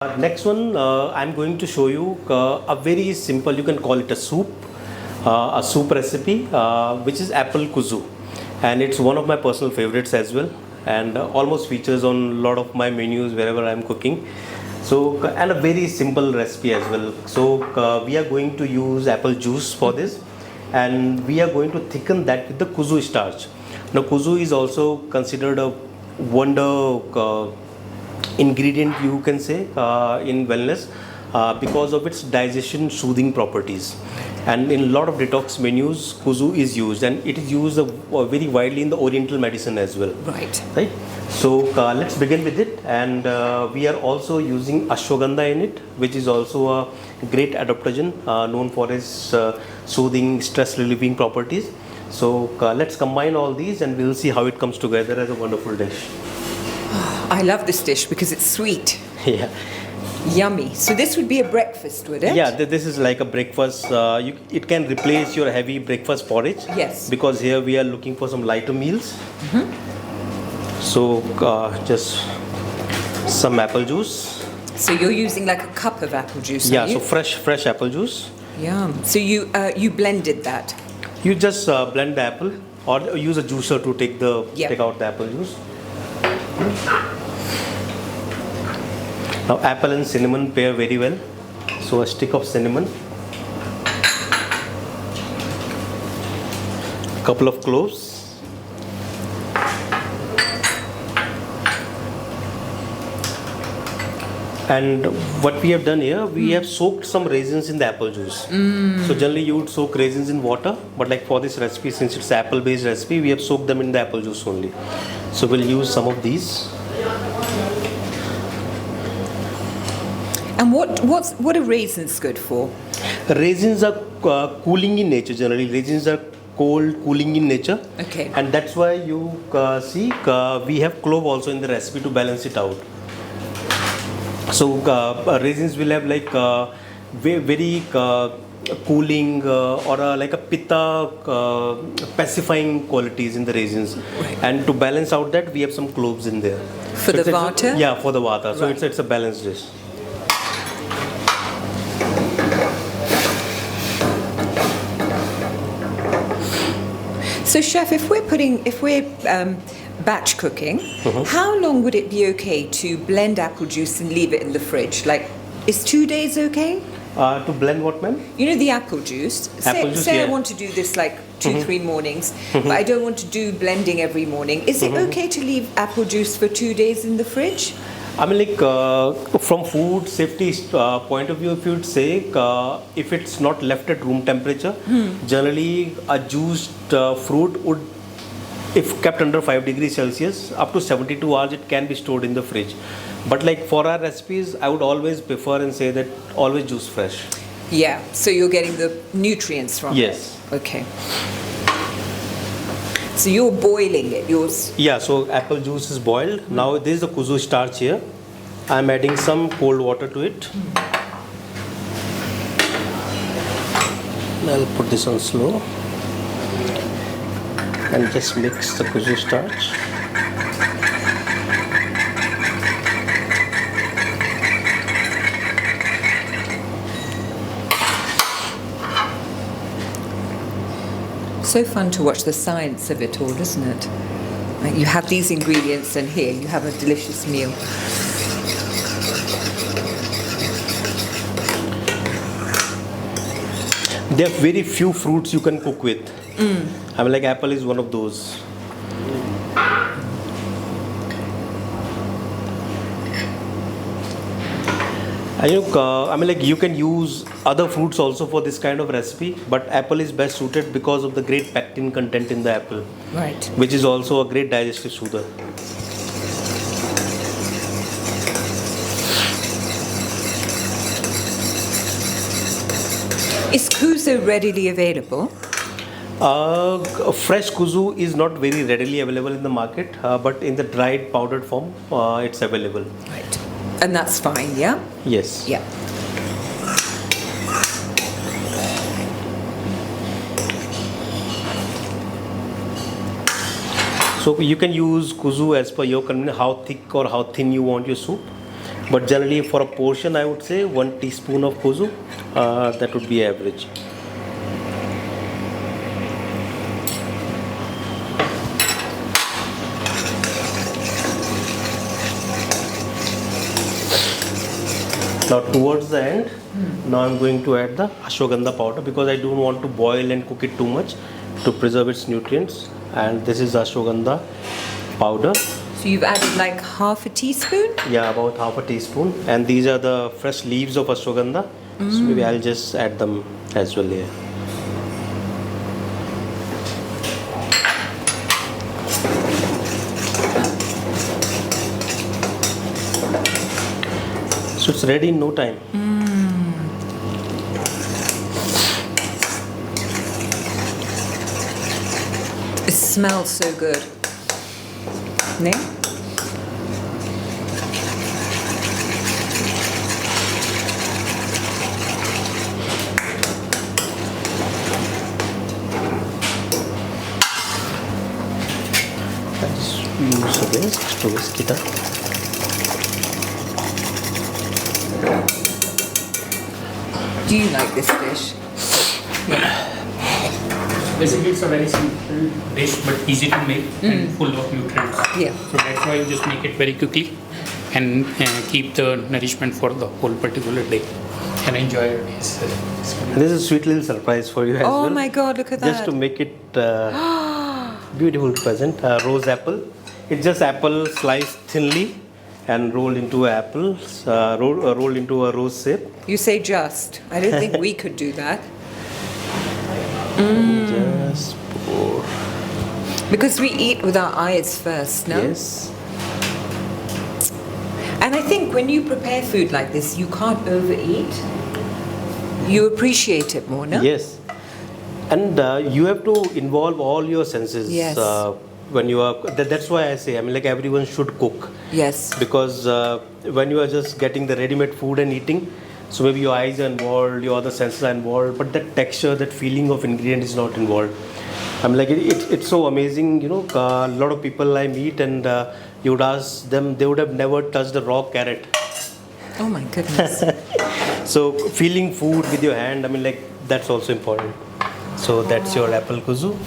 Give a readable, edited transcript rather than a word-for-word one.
Next one, I'm going to show you a very simple, you can call it a soup recipe, which is Apple Kuzu. And it's one of my personal favorites as well, and almost features on a lot of my menus wherever I'm cooking. So, and a very simple recipe as well. So, we are going to use apple juice for this, and we are going to thicken that with the Kuzu starch. Now, Kuzu is also considered a wonder ingredient, you can say, in wellness, because of its digestion soothing properties. And in a lot of detox menus, Kuzu is used, and it is used very widely in the oriental medicine as well. Right. So let's begin with it. And we are also using ashwagandha in it, which is also a great adaptogen, known for its soothing, stress relieving properties. So let's combine all these and we'll see how it comes together as a wonderful dish. I love this dish because it's sweet. Yeah. Yummy. So this would be a breakfast, would it? Yeah, this is like a breakfast. It can replace your heavy breakfast porridge. Yes. Because here we are looking for some lighter meals. So just some apple juice. So you're using like a cup of apple juice, Yeah, are you? so fresh apple juice. Yum. So you blended that? You just blend the apple or use a juicer to take out the apple juice. Now apple and cinnamon pair very well. So a stick of cinnamon, a couple of cloves, and what we have done here, we have soaked some raisins in the apple juice. So generally you would soak raisins in water, but like for this recipe, since it's apple based recipe, we have soaked them in the apple juice only. So we'll use some of these. And what are raisins good for? Raisins are cooling in nature. Generally, raisins are cold, cooling in nature. Okay. And that's why you see we have clove also in the recipe to balance it out. So raisins will have like very cooling or like a pitta pacifying qualities in the raisins. Right. And to balance out that, we have some cloves in there. For the vata? Yeah, for the vata. So Right. it's a balanced dish. So chef, if we're batch cooking, how long would it be okay to blend apple juice and leave it in the fridge? Like, is 2 days okay? To blend what, ma'am? You know the apple juice? Say I want to do this like 2-3 mornings, but I don't want to do blending every morning. Is it okay to leave apple juice for 2 days in the fridge? I mean, like from food safety point of view, if you'd say, if it's not left at room temperature, generally a juiced fruit would, if kept under 5 degrees Celsius, up to 72 hours, it can be stored in the fridge. But like for our recipes, I would always prefer and say that always juice fresh. Yeah, so you're getting the nutrients from Yes. it. Okay. So you're boiling it, yours? Yeah, so apple juice is boiled. Now this is the Kuzu starch here. I'm adding some cold water to it. I'll put this on slow and just mix the Kuzu starch. So fun to watch the science of it all, isn't it? Like you have these ingredients and here you have a delicious meal. There are very few fruits you can cook with. I mean, like apple is one of those. I mean, like you can use other fruits also for this kind of recipe, but apple is best suited because of the great pectin content in the apple, Right. which is also a great digestive soother. Is Kuzu readily available? Fresh Kuzu is not very readily available in the market, but in the dried powdered form, it's available. Right. And that's fine, yeah? Yes. Yeah. So you can use Kuzu as per your convenience, how thick or how thin you want your soup. But generally for a portion I would say 1 teaspoon of kuzu, that would be average. Now towards the end, now I'm going to add the ashwagandha powder because I don't want to boil and cook it too much to preserve its nutrients. And this is ashwagandha powder. So you've added like half a teaspoon? Yeah, about half a teaspoon. And these are the fresh leaves of ashwagandha. So maybe I'll just add them as well here. So it's ready in no time. It smells so good. No? Let's use this to whisk it up. Do you like this dish? Basically, it's a very simple dish but easy to make and full of nutrients. Yeah. So that's why you just make it very quickly and keep the nourishment for the whole particular day and enjoy your days. This is a sweet little surprise for you as well. Oh my God, look at that. Just to make it beautiful present. Rose apple. It's just apple sliced thinly and rolled into apples, rolled into a rose shape. You say just. I don't think we could do that. Just pour. Because we eat with our eyes first, no? Yes. And I think when you prepare food like this, you can't overeat. You appreciate it more, no? Yes. And you have to involve all your senses. Yes. When you are, that's why I say, I mean, like everyone should cook. Yes. Because when you are just getting the ready-made food and eating, so maybe your eyes are involved, your other senses are involved, but that texture, that feeling of ingredient is not involved. I mean, like it's so amazing, you know. A lot of people I meet and you would ask them, they would have never touched a raw carrot. Oh my goodness. So feeling food with your hand, I mean, like that's also important. So that's your apple kuzu.